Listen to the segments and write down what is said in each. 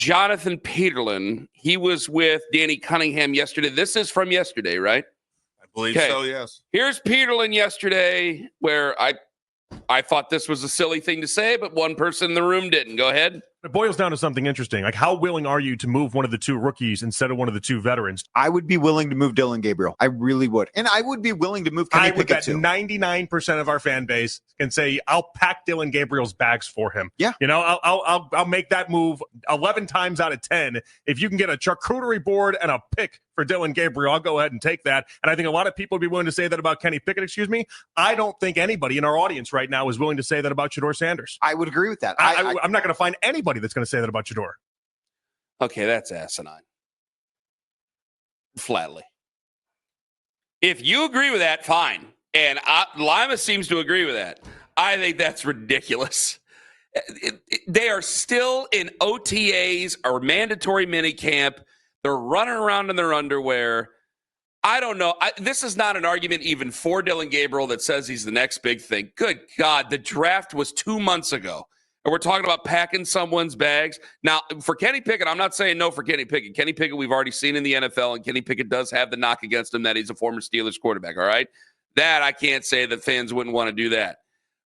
Jonathan Peterlin, he was with Danny Cunningham yesterday. This is from yesterday, right? I believe so, yes. Here's Peterlin yesterday, where I thought this was a silly thing to say, but one person in the room didn't. Go ahead. It boils down to something interesting. Like, how willing are you to move one of the two rookies instead of one of the two veterans? I would be willing to move Dillon Gabriel. I really would. And I would be willing to move Kenny Pickett too. 99% of our fan base can say, I'll pack Dillon Gabriel's bags for him. Yeah. You know, I'll make that move 11 times out of 10. If you can get a charcuterie board and a pick for Dillon Gabriel, I'll go ahead and take that. And I think a lot of people would be willing to say that about Kenny Pickett, I don't think anybody in our audience right now is willing to say that about Shedeur Sanders. I would agree with that. I'm not going to find anybody that's going to say that about Shedeur. Okay, that's asinine. Flatly. If you agree with that, fine. And Lima seems to agree with that. I think that's ridiculous. They are still in OTAs or mandatory minicamp. They're running around in their underwear. I don't know. This is not an argument even for Dillon Gabriel that says he's the next big thing. Good God, the draft was 2 months ago. And we're talking about packing someone's bags. Now, for Kenny Pickett, I'm not saying no for Kenny Pickett. Kenny Pickett, we've already seen in the NFL, and Kenny Pickett does have the knock against him that he's a former Steelers quarterback, all right? That I can't say that fans wouldn't want to do that.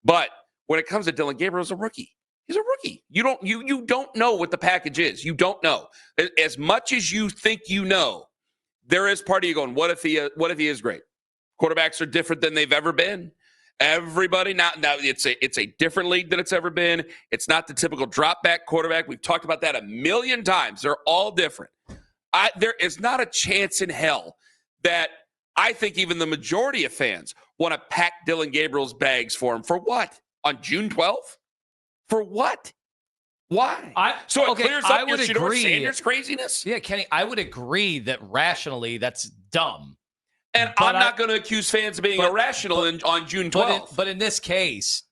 But when it comes to Dillon Gabriel, he's a rookie. He's a rookie. You don't know what the package is. You don't know. As much as you think you know, there is part of you going, what if he is great? Quarterbacks are different than they've ever been. Everybody now it's a different league than it's ever been. It's not the typical drop back quarterback. We've talked about that a million times. They're all different. There is not a chance in hell that I think even the majority of fans want to pack Dillon Gabriel's bags for him. For what? On June 12th? For what? Why? It clears up your Shedeur Sanders craziness? Yeah, Kenny, I would agree that rationally that's dumb. And I'm not going to accuse fans of being irrational on June 12th. But in this case,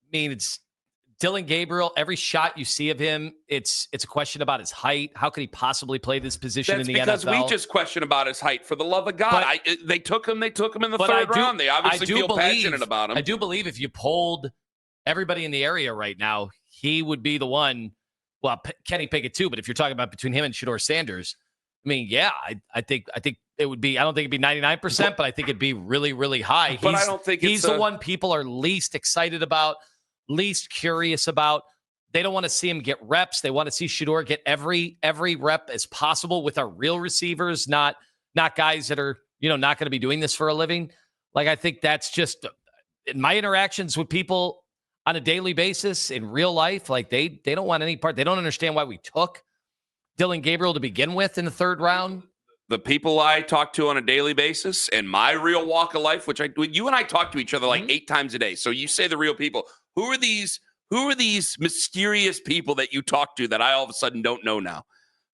I mean, it's Dillon Gabriel. Every shot you see of him, it's a question about his height. How could he possibly play this position in the NFL? That's because we just question about his height. For the love of God, they took him in the third round. They obviously feel passionate about him. I do believe if you polled everybody in the area right now, he would be the one. Well, Kenny Pickett too. But if you're talking about between him and Shedeur Sanders, I mean, yeah, I think it would be. I don't think it'd be 99%, but I think it'd be really, really high. But I don't think he's the one people are least excited about, least curious about. They don't want to see him get reps. They want to see Shedeur get every rep as possible with our real receivers, not guys that are not going to be doing this for a living. Like, I think that's just in my interactions with people on a daily basis in real life. Like they don't want any part. They don't understand why we took Dillon Gabriel to begin with in the third round. The people I talk to on a daily basis and my real walk of life, which you and I talk to each other like 8 times a day. So you say the real people. Who are these mysterious people that you talk to that I all of a sudden don't know now?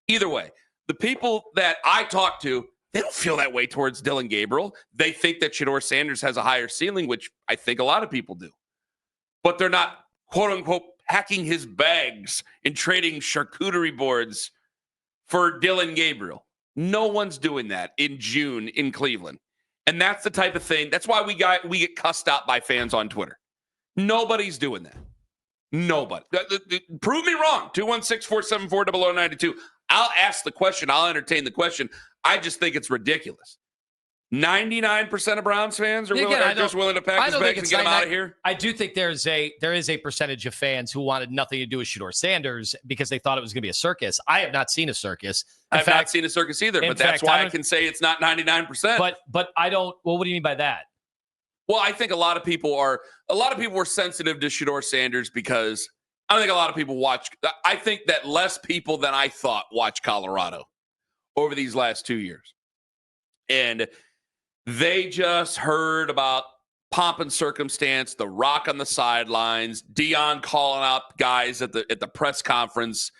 Either way, the people that I talk to, they don't feel that way towards Dillon Gabriel. They think that Shedeur Sanders has a higher ceiling, which I think a lot of people do. But they're not, quote unquote, packing his bags and trading charcuterie boards for Dillon Gabriel. No one's doing that in June in Cleveland. And that's the type of thing. That's why we get cussed out by fans on Twitter. Nobody's doing that. Nobody. Prove me wrong. 216-474-0092. I'll ask the question. I'll entertain the question. I just think it's ridiculous. 99% of Browns fans are just willing to pack his bags and get him out of here. I do think there is a percentage of fans who wanted nothing to do with Shedeur Sanders because they thought it was going to be a circus. I have not seen a circus. I've not seen a circus either, but that's why I can say it's not 99%. But I don't. Well, what do you mean by that? Well, I think a lot of people were sensitive to Shedeur Sanders because I think a lot of people watch. I think that less people than I thought watch Colorado over these last 2 years, and they just heard about pomp and circumstance, the Rock on the sidelines, Dion calling out guys at the press conference,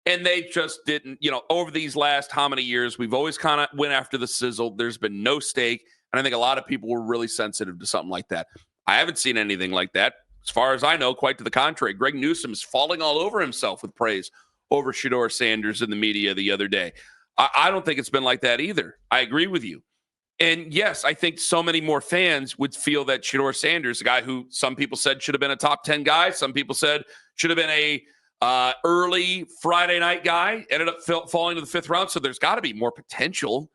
and they just didn't. Over these last how many years, we've always kind of went after the sizzle. There's been no stake. And I think a lot of people were really sensitive to something like that. I haven't seen anything like that. As far as I know, quite to the contrary. Greg Newsome is falling all over himself with praise over Shedeur Sanders in the media the other day. I don't think it's been like that either. I agree with you. And yes, I think so many more fans would feel that Shedeur Sanders, a guy who some people said should have been a top 10 guy, some people said should have been early Friday night guy, ended up falling to the 5th round. So there's got to be more potential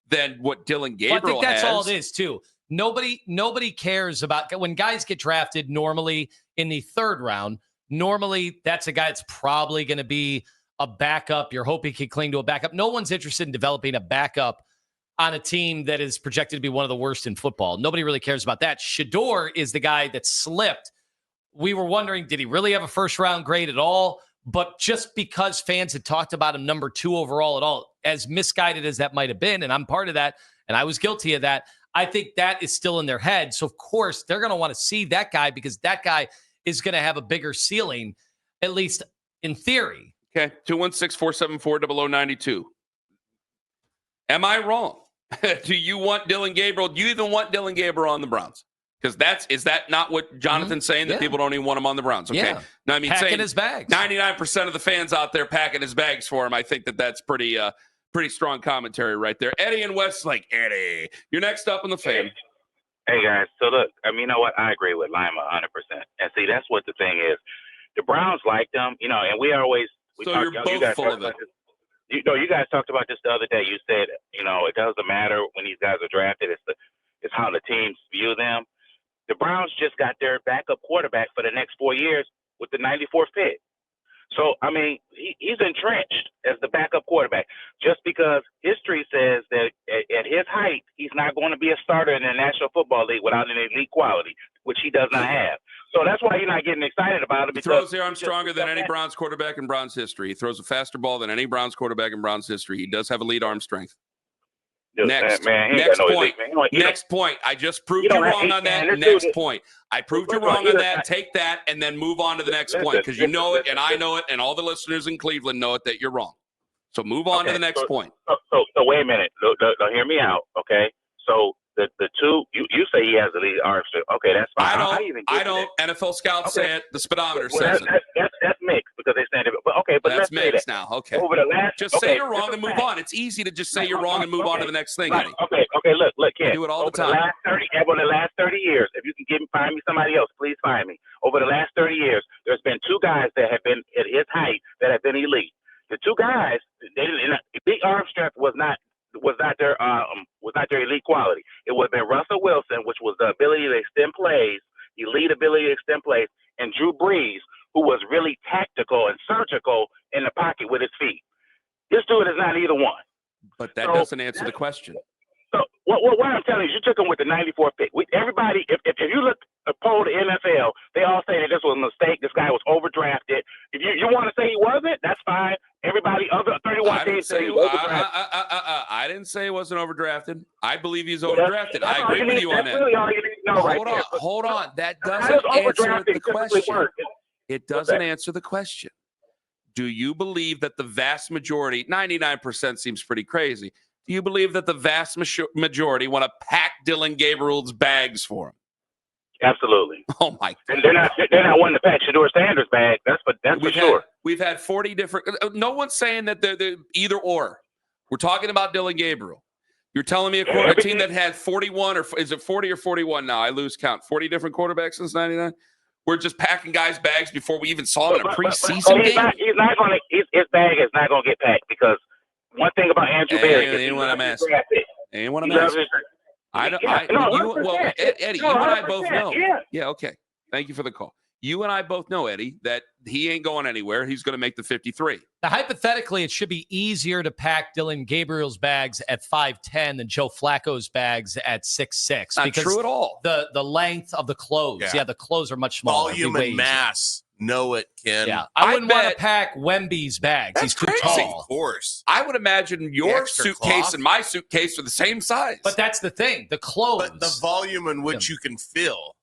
than what Dillon Gabriel I think that's has. all it is, too. Nobody cares about when guys get drafted normally in the 3rd round. Normally, that's a guy that's probably going to be a backup. You're hoping he can cling to a backup. No one's interested in developing a backup on a team that is projected to be one of the worst in football. Nobody really cares about that. Shedeur is the guy that slipped. We were wondering, did he really have a 1st-round grade at all? But just because fans had talked about him number 2 overall at all, as misguided as that might have been, and I'm part of that, and I was guilty of that, I think that is still in their head. So, of course, they're going to want to see that guy because that guy is going to have a bigger ceiling, at least in theory. Okay, 216-474-0092. Am I wrong? Do you want Dillon Gabriel? Do you even want Dillon Gabriel on the Browns? Because is that not what Jonathan's saying, that people don't even want him on the Browns? Okay. Yeah. No, I mean, packing saying his bags. 99% of the fans out there packing his bags for him. I think that's pretty strong commentary right there. Eddie and Westlake. Eddie, you're next up in the fan. Hey, guys. So, look, I mean, you know what? I agree with Lima 100%. And see, that's what the thing is. The Browns like them, you know, and we always – So you're both full of it. You guys talked about this the other day. You said, you know, it doesn't matter when these guys are drafted. It's how the teams view them. The Browns just got their backup quarterback for the next 4 years with the 94th pick. So, I mean, he's entrenched as the backup quarterback just because history says that at his height, he's not going to be a starter in the National Football League without an elite quality, which he does not have. So that's why you're not getting excited about it. He throws the arm stronger than any Browns quarterback in Browns history. He throws a faster ball than any Browns quarterback in Browns history. He does have elite arm strength. Dude, next point. Next point. I just proved you wrong on that. Next point. I proved you wrong on that. Take that and then move on to the next point because you know it and I know it and all the listeners in Cleveland know it that you're wrong. So move on to the next point. So wait a minute. Hear me out, okay? So the two you say he has the lead arm strength. Okay, that's fine. I don't. NFL scouts say it. The speedometer says it. That's mixed because they stand it. But okay, but that's let's say mixed that. now. Okay. Over the last, say you're wrong and move on. It's easy to just say you're wrong and move on to the next thing. Right. Okay. Look, Ken. Do it all the time. Over the last 30 years, if you can find me somebody else, please find me. Over the last 30 years, there's been 2 guys that have been at his height that have been elite. The 2 guys, big arm strength was not their elite quality. It would have been Russell Wilson, which was the ability to extend plays, elite ability to extend plays, and Drew Brees, who was really tactical and surgical in the pocket with his feet. This dude is not either one. But that doesn't answer the question. So what I'm telling you took him with the 94th pick. Everybody, if you look poll the NFL, they all say that this was a mistake. This guy was overdrafted. If you want to say he wasn't, that's fine. Everybody, other 31 teams say he was overdrafted. I didn't say he wasn't overdrafted. I believe he's overdrafted. I agree with you on that. Really all you need to know Hold on. That doesn't answer the question. It doesn't answer the question. Do you believe that the vast majority, 99% seems pretty crazy, do you believe that the vast majority want to pack Dillon Gabriel's bags for him? Absolutely. Oh my God. And they're not wanting to pack Shedeur Sanders' bag. That's for sure. We've had 40 different. No one's saying that they're either or. We're talking about Dillon Gabriel. You're telling me a team that had 41 or is it 40 or 41 now? I lose count. 40 different quarterbacks since '99. We're just packing guys' bags before we even saw them in a preseason game. His bag is not going to get packed because one thing about Andrew Berry is ain't what I'm asking. Ain't what I'm asking. Eddie, you and I both know. Yeah, okay. Thank you for the call. You and I both know, Eddie, that he ain't going anywhere. He's going to make the 53. Now, hypothetically, it should be easier to pack Dillon Gabriel's bags at 5'10" than Joe Flacco's bags at 6'6". Not true at all. The length of the clothes. Yeah, the clothes are much smaller. Volume and mass. Know it, Ken. Yeah, I wouldn't want to pack Wemby's bags. He's too tall. Of course. I would imagine your suitcase and my suitcase are the same size. But that's the thing. The clothes. But the volume in which you can fill.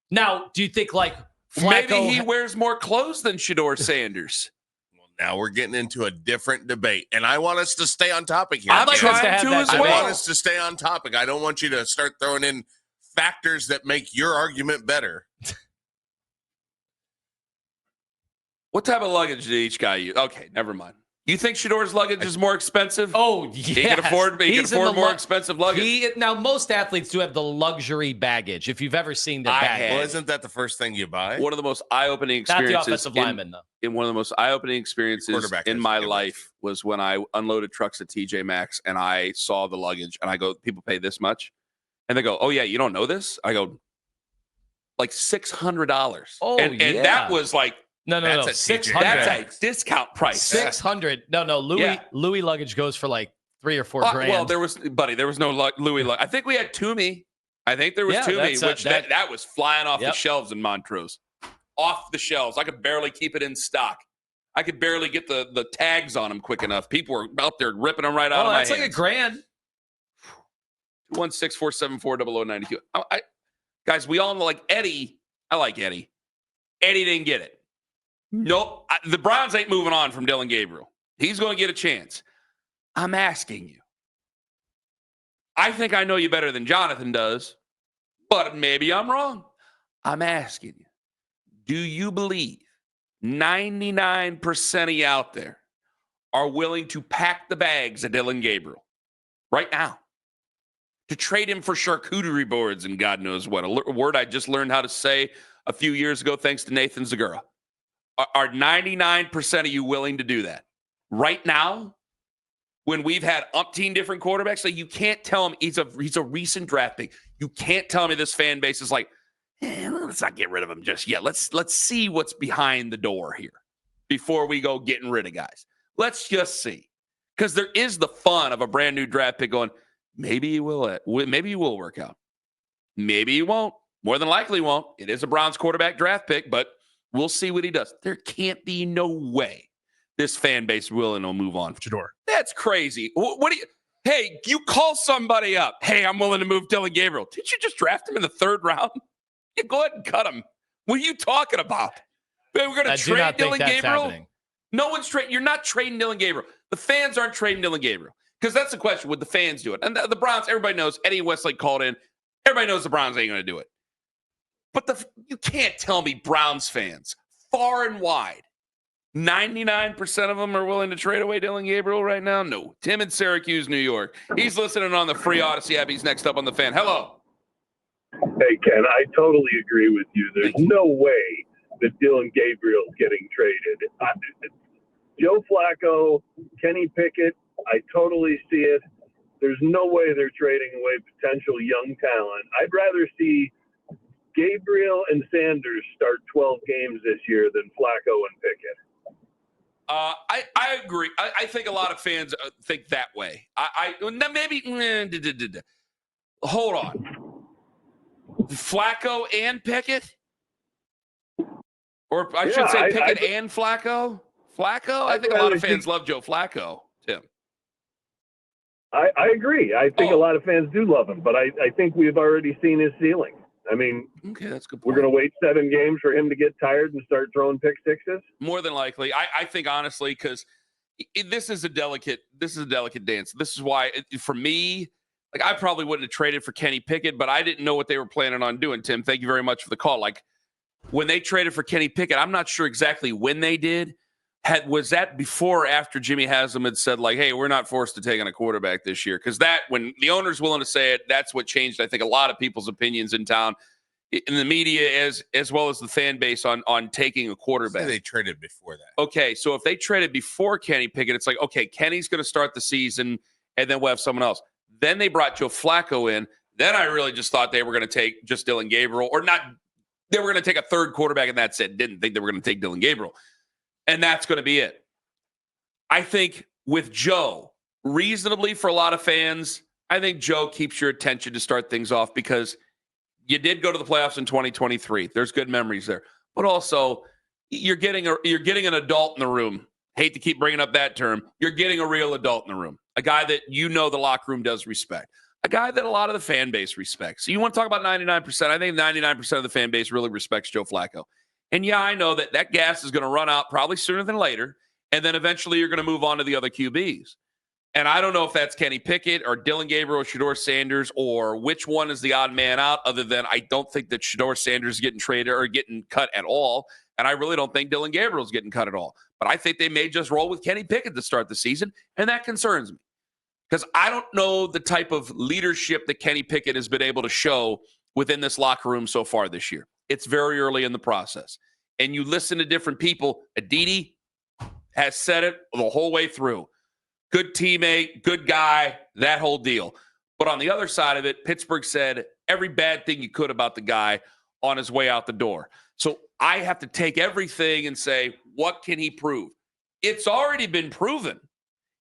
Now, do you think like Flacco maybe he wears more clothes than Shedeur Sanders? Well, now we're getting into a different debate, and I want us to stay on topic here. I'm trying to as well. I want us to stay on topic. I don't want you to start throwing in factors that make your argument better. What type of luggage did each guy use? Okay, never mind. You think Shador's luggage is more expensive? Oh, yeah. He can afford more expensive luggage. Now, most athletes do have the luxury baggage, if you've ever seen their baggage. Well, isn't that the first thing you buy? One of the most eye-opening Not experiences. the offensive lineman, though. One of the most eye-opening experiences in my life was when I unloaded trucks at TJ Maxx and I saw the luggage and I go, people pay this much? And they go, oh, yeah, you don't know this? I go, like $600. Oh, and that was like, No. That's a discount price. 600. No. Louis luggage goes for like $3 or $4 grand. Well, there was no Louis luggage. I think we had Toomey. I think there was Toomey, which that was flying off the shelves in Montrose. Off the shelves. I could barely keep it in stock. I could barely get the tags on them quick enough. People were out there ripping them right out of my hands. That's like $1 grand. 216-474-0092. Guys, we all know, like Eddie. I like Eddie. Eddie didn't get it. Nope. The Browns ain't moving on from Dillon Gabriel. He's going to get a chance. I'm asking you. I think I know you better than Jonathan does, but maybe I'm wrong. I'm asking you. Do you believe 99% of you out there are willing to pack the bags of Dillon Gabriel right now to trade him for charcuterie boards and God knows what? A word I just learned how to say a few years ago thanks to Nathan Zagura. Are 99% of you willing to do that? Right now, when we've had umpteen different quarterbacks, like you can't tell him he's a recent draft pick. You can't tell me this fan base is like, let's not get rid of him just yet. Let's see what's behind the door here before we go getting rid of guys. Let's just see. Because there is the fun of a brand new draft pick going, maybe he will work out. Maybe he won't. More than likely won't. It is a Browns quarterback draft pick, but we'll see what he does. There can't be no way this fan base is willing to move on. Shador. That's crazy. What do you? Hey, you call somebody up. Hey, I'm willing to move Dillon Gabriel. Didn't you just draft him in the 3rd round? Yeah, go ahead and cut him. What are you talking about? We're going to trade Dillon Gabriel? Happening. No one's trading. You're not trading Dillon Gabriel. The fans aren't trading Dillon Gabriel. Because that's the question. Would the fans do it? And the Browns, everybody knows. Eddie Westlake called in. Everybody knows the Browns ain't going to do it. But you can't tell me Browns fans, far and wide, 99% of them are willing to trade away Dillon Gabriel right now? No. Tim in Syracuse, New York. He's listening on the free Odyssey app. He's next up on the Fan. Hello. Hey, Ken, I totally agree with you. There's no way that Dillon Gabriel's getting traded. Joe Flacco, Kenny Pickett, I totally see it. There's no way they're trading away potential young talent. I'd rather see Gabriel and Sanders start 12 games this year than Flacco and Pickett. I agree. I think a lot of fans think that way. Hold on. Flacco and Pickett? Or I should say Pickett and Flacco? Flacco? I think a lot of fans love Joe Flacco, Tim. I agree. I think a lot of fans do love him, but I think we've already seen his ceiling. I mean, okay, that's a good point. We're going to wait 7 games for him to get tired and start throwing pick sixes? More than likely. I think, honestly, because this is a delicate dance. This is why, for me, like I probably wouldn't have traded for Kenny Pickett, but I didn't know what they were planning on doing, Tim. Thank you very much for the call. Like, when they traded for Kenny Pickett, I'm not sure exactly when they did. Was that before or after Jimmy Haslam had said, like, hey, we're not forced to take on a quarterback this year? Because that, when the owner's willing to say it, that's what changed, I think, a lot of people's opinions in town, in the media as well as the fan base on taking a quarterback. They traded before that. Okay, so if they traded before Kenny Pickett, it's like, okay, Kenny's going to start the season, and then we'll have someone else. Then they brought Joe Flacco in. Then I really just thought they were going to take just Dillon Gabriel, or not. They were going to take a third quarterback, and that's it. Didn't think they were going to take Dillon Gabriel. And that's going to be it. I think with Joe, reasonably for a lot of fans, I think Joe keeps your attention to start things off because you did go to the playoffs in 2023. There's good memories there. But also, you're getting an adult in the room. Hate to keep bringing up that term. You're getting a real adult in the room. A guy that the locker room does respect. A guy that a lot of the fan base respects. So you want to talk about 99%? I think 99% of the fan base really respects Joe Flacco. And yeah, I know that gas is going to run out probably sooner than later, and then eventually you're going to move on to the other QBs. And I don't know if that's Kenny Pickett or Dillon Gabriel or Shador Sanders or which one is the odd man out, other than I don't think that Shador Sanders is getting traded or getting cut at all. And I really don't think Dillon Gabriel's getting cut at all. But I think they may just roll with Kenny Pickett to start the season, and that concerns me. Because I don't know the type of leadership that Kenny Pickett has been able to show within this locker room so far this year. It's very early in the process. And you listen to different people. Aditi has said it the whole way through. Good teammate, good guy, that whole deal. But on the other side of it, Pittsburgh said every bad thing you could about the guy on his way out the door. So I have to take everything and say, what can he prove? It's already been proven.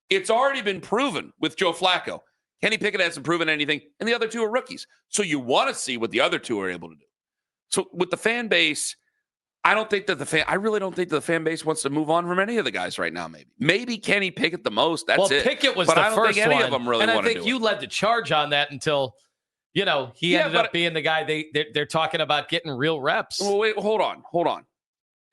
It's already been proven with Joe Flacco. Kenny Pickett hasn't proven anything, and the other two are rookies. So you want to see what the other two are able to do. So with the fan base, I really don't think the fan base wants to move on from any of the guys right now. Maybe Kenny Pickett the most. That's it. Pickett was but the I don't first think any one, of them really and I want to think do you it. led the charge on that until, he ended up being the guy they're talking about getting real reps. Well, wait, hold on.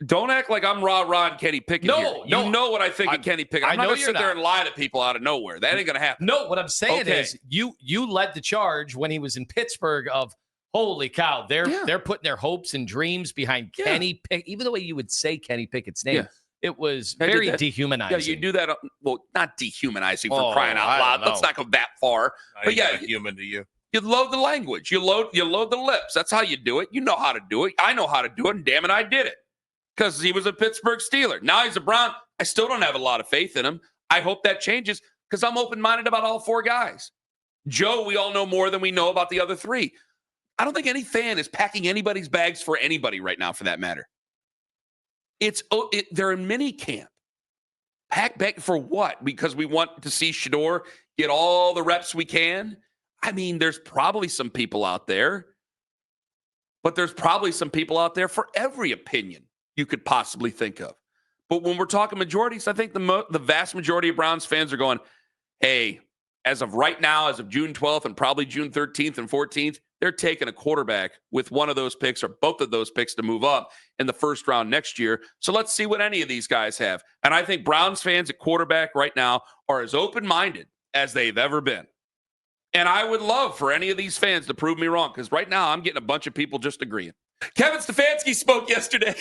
Don't act like I'm rah-rah and Kenny Pickett here. You know what I think of Kenny Pickett. I'm not going to sit there and lie to people out of nowhere. That ain't going to happen. No, what I'm saying is you led the charge when he was in Pittsburgh of, holy cow, they're putting their hopes and dreams behind Kenny Pickett. Even the way you would say Kenny Pickett's name, it was very dehumanizing. Yeah, you do that. Well, not dehumanizing for crying out loud. Let's not go that far. But human to you. You load the language. You load the lips. That's how you do it. You know how to do it. I know how to do it, and damn it, I did it. Because he was a Pittsburgh Steeler. Now he's a Brown. I still don't have a lot of faith in him. I hope that changes because I'm open-minded about all four guys. Joe, we all know more than we know about the other three. I don't think any fan is packing anybody's bags for anybody right now, for that matter. They're in mini camp. Pack bag for what? Because we want to see Shedeur get all the reps we can? I mean, there's probably some people out there, but there's probably some people out there for every opinion you could possibly think of. But when we're talking majorities, I think the vast majority of Browns fans are going, hey, as of right now, as of June 12th and probably June 13th and 14th, they're taking a quarterback with one of those picks or both of those picks to move up in the first round next year. So let's see what any of these guys have. And I think Browns fans at quarterback right now are as open-minded as they've ever been. And I would love for any of these fans to prove me wrong because right now I'm getting a bunch of people just agreeing. Kevin Stefanski spoke yesterday.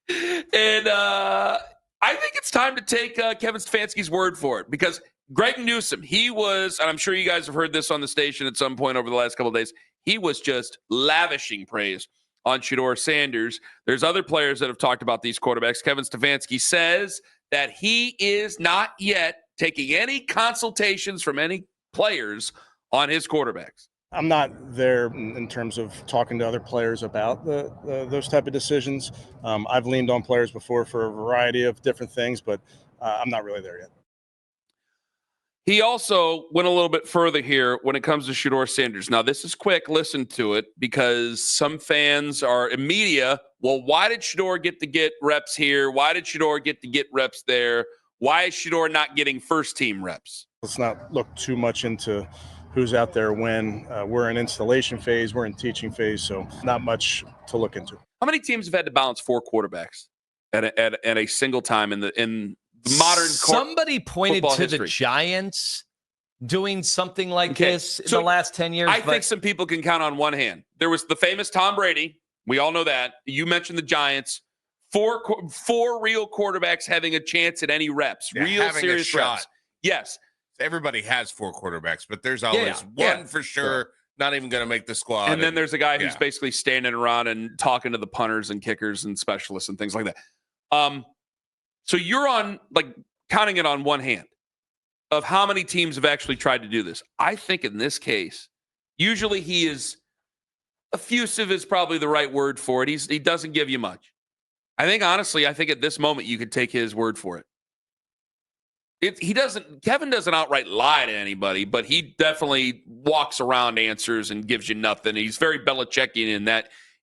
And I think it's time to take Kevin Stefanski's word for it because Greg Newsome, he was, and I'm sure you guys have heard this on the station at some point over the last couple of days, he was just lavishing praise on Shedeur Sanders. There's other players that have talked about these quarterbacks. Kevin Stefanski says that he is not yet taking any consultations from any players on his quarterbacks. I'm not there in terms of talking to other players about those type of decisions. I've leaned on players before for a variety of different things, but I'm not really there yet. He also went a little bit further here when it comes to Shedeur Sanders. Now, this is quick. Listen to it because some fans are in media. Well, why did Shedeur get to get reps here? Why did Shedeur get to get reps there? Why is Shedeur not getting first-team reps? Let's not look too much into who's out there when. We're in installation phase. We're in teaching phase, so not much to look into. How many teams have had to balance four quarterbacks at a single time in the modern somebody pointed to history? The Giants doing something like this in the last 10 years. I think some people can count on one hand. There was the famous Tom Brady. We all know that. You mentioned the Giants. Four real quarterbacks having a chance at any reps. Real serious reps. Yes. Everybody has four quarterbacks, but there's always one for sure not even going to make the squad. And then there's a guy who's basically standing around and talking to the punters and kickers and specialists and things like that. So you're on counting it on one hand of how many teams have actually tried to do this. I think in this case, usually he is effusive is probably the right word for it. He doesn't give you much. I think at this moment you could take his word for it. Kevin doesn't outright lie to anybody, but he definitely walks around answers and gives you nothing. He's very Belichickian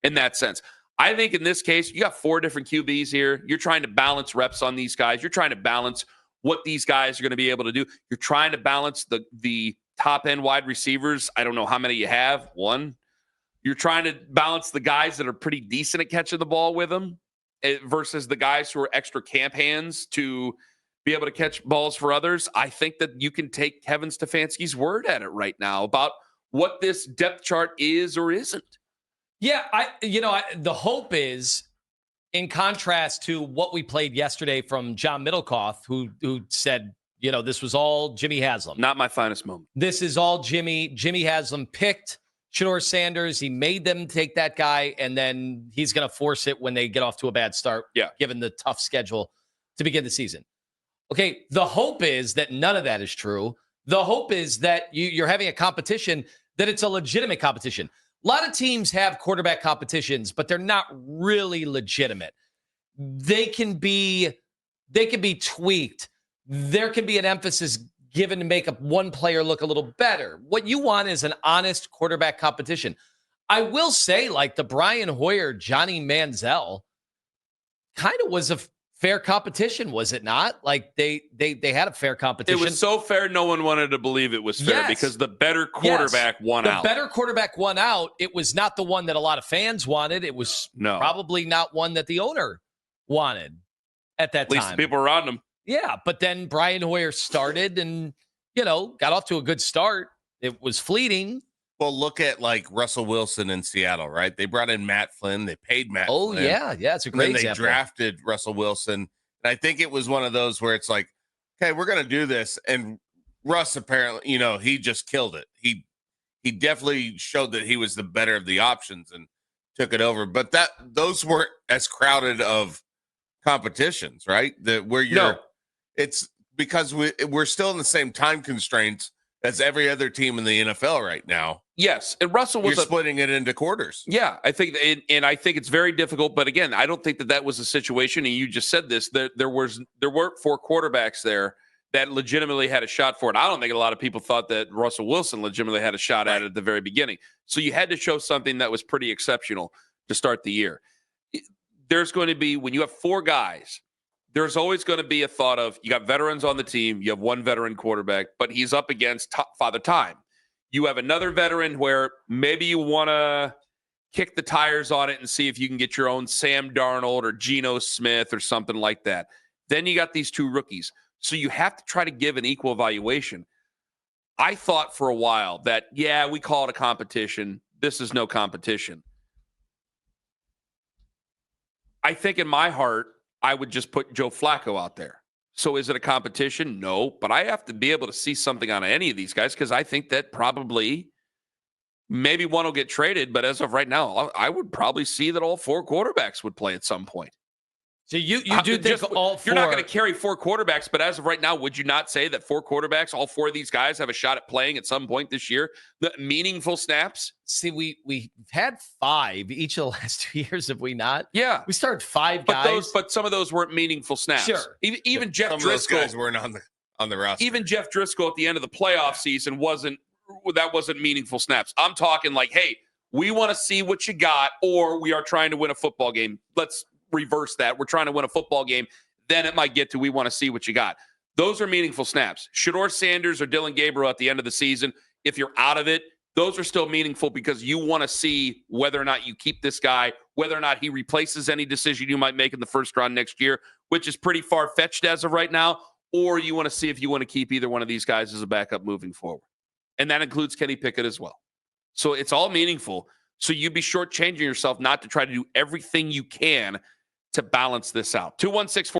in that sense. I think in this case, you got four different QBs here. You're trying to balance reps on these guys. You're trying to balance what these guys are going to be able to do. You're trying to balance the top-end wide receivers. I don't know how many you have. One. You're trying to balance the guys that are pretty decent at catching the ball with them versus the guys who are extra camp hands to be able to catch balls for others. I think that you can take Kevin Stefanski's word at it right now about what this depth chart is or isn't. Yeah, the hope is in contrast to what we played yesterday from John Middlecoff, who said, this was all Jimmy Haslam. Not my finest moment. This is all Jimmy. Jimmy Haslam picked Shedeur Sanders. He made them take that guy, and then he's going to force it when they get off to a bad start, given the tough schedule to begin the season. Okay, the hope is that none of that is true. The hope is that you're having a competition, that it's a legitimate competition. A lot of teams have quarterback competitions, but they're not really legitimate. They can be tweaked. There can be an emphasis given to make one player look a little better. What you want is an honest quarterback competition. I will say, like the Brian Hoyer, Johnny Manziel kind of was a fair competition, was it not? Like they had a fair competition. It was so fair, no one wanted to believe it was fair because the better quarterback won out. The better quarterback won out. It was not the one that a lot of fans wanted. It was probably not one that the owner wanted at that time. At least the people around him. Yeah, but then Brian Hoyer started and, got off to a good start. It was fleeting. Well, look at like Russell Wilson in Seattle, right? They brought in Matt Flynn. They paid Matt Flynn. Oh, yeah. Yeah, it's a great example. They drafted Russell Wilson. And I think it was one of those where it's like, okay, we're going to do this. And Russ apparently, he just killed it. He definitely showed that he was the better of the options and took it over. But those weren't as crowded of competitions, right? It's because we're still in the same time constraints as every other team in the NFL right now. Yes, and Russell was splitting it into quarters. Yeah, I think, and I think it's very difficult. But again, I don't think that was a situation. And you just said this: there weren't 4 quarterbacks there that legitimately had a shot for it. I don't think a lot of people thought that Russell Wilson legitimately had a shot at it at the very beginning. So you had to show something that was pretty exceptional to start the year. There's going to be, when you have 4 guys, there's always going to be a thought of, you got veterans on the team, you have one veteran quarterback, but he's up against Father Time. You have another veteran where maybe you want to kick the tires on it and see if you can get your own Sam Darnold or Geno Smith or something like that. Then you got these 2 rookies. So you have to try to give an equal evaluation. I thought for a while that, we call it a competition. This is no competition. I think in my heart, I would just put Joe Flacco out there. So is it a competition? No, but I have to be able to see something on any of these guys because I think that probably maybe one will get traded, but as of right now, I would probably see that all 4 quarterbacks would play at some point. So you do think all 4? You're not going to carry 4 quarterbacks, but as of right now, would you not say that 4 quarterbacks, all 4 of these guys have a shot at playing at some point this year? The meaningful snaps? See, we've had 5 each of the last 2 years, have we not? Yeah. We started 5 guys. But some of those weren't meaningful snaps. Sure. Even Jeff some Driscoll. Of those guys weren't on the roster. Even Jeff Driscoll at the end of the playoff season wasn't meaningful snaps. I'm talking like, hey, we want to see what you got, or we are trying to win a football game. Let's reverse that. We're trying to win a football game. Then it might get to we want to see what you got. Those are meaningful snaps. Shedeur Sanders or Dillon Gabriel at the end of the season, if you're out of it, those are still meaningful because you want to see whether or not you keep this guy, whether or not he replaces any decision you might make in the first round next year, which is pretty far-fetched as of right now, or you want to see if you want to keep either one of these guys as a backup moving forward. And that includes Kenny Pickett as well. So it's all meaningful. So you'd be shortchanging yourself not to try to do everything you can to balance this out. 216